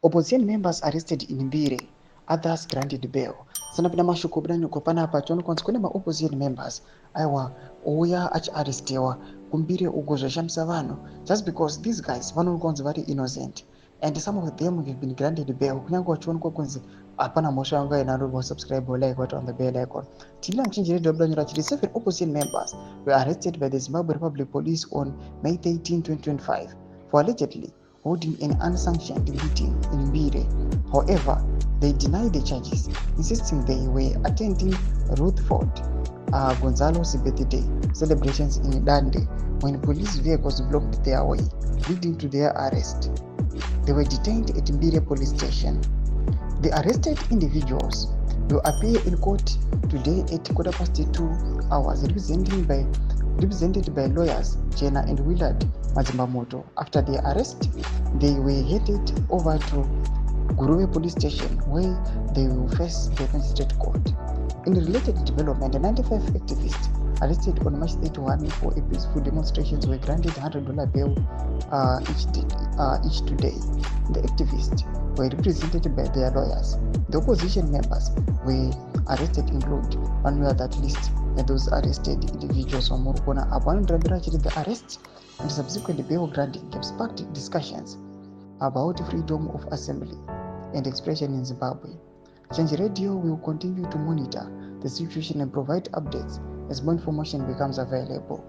Opposition members arrested in Mbire, others granted bail. Sanapina mashuko bwana kopana apa chono konskole ma opposition members aiwa ouya achiarrestiwa kumbire ugozva shamisa vanhu just because these guys vanongonzi vari innocent and some of them have been granted bail kunyange wachionekwa kunzi hapana mhosva yanga inaro. Subscribe like what on the bell icon. Tila mchinjire dobla chiri 7 opposition members were arrested by the Zimbabwe Republic Police on May 13, 2025 for allegedly holding an unsanctioned meeting in Mbire. However, they denied the charges, insisting they were attending Rutherford Gonzalo's birthday celebrations in Dande when police vehicles blocked their way, leading to their arrest. They were detained at Mbire police station. The arrested individuals will appear in court today at 2:15, represented by lawyers Jenna and Willard Mazimamoto. After their arrest, they were headed over to Guruwe police station where they will face the magistrate court. In related development, the 95 activists arrested on March 31 for a peaceful demonstrations were granted $100 bail each today. The activists were represented by their lawyers. The opposition members were arrested include one of that list, and those arrested individuals from Murukona upon the arrest and subsequent bail granting have sparked discussions about freedom of assembly and expression in Zimbabwe. Change Radio will continue to monitor the situation and provide updates as more information becomes available.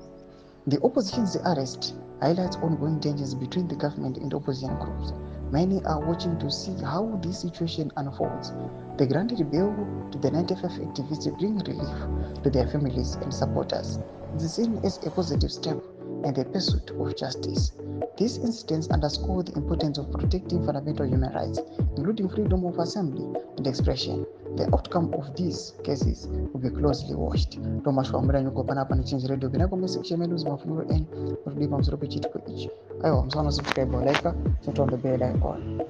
The opposition's arrest highlights ongoing tensions between the government and opposition groups. Many are watching to see how this situation unfolds. The granted bail to the 95 activists bring relief to their families and supporters. It is seen as a positive step in the pursuit of justice. These incidents underscore the importance of protecting fundamental human rights, including freedom of assembly and expression. The outcome of these cases will be closely watched. Thomas Wambrani Kopana Change Radio, Binako section menus of Flu and of Dimams Robert. I am subscribe or like, set on the bell icon.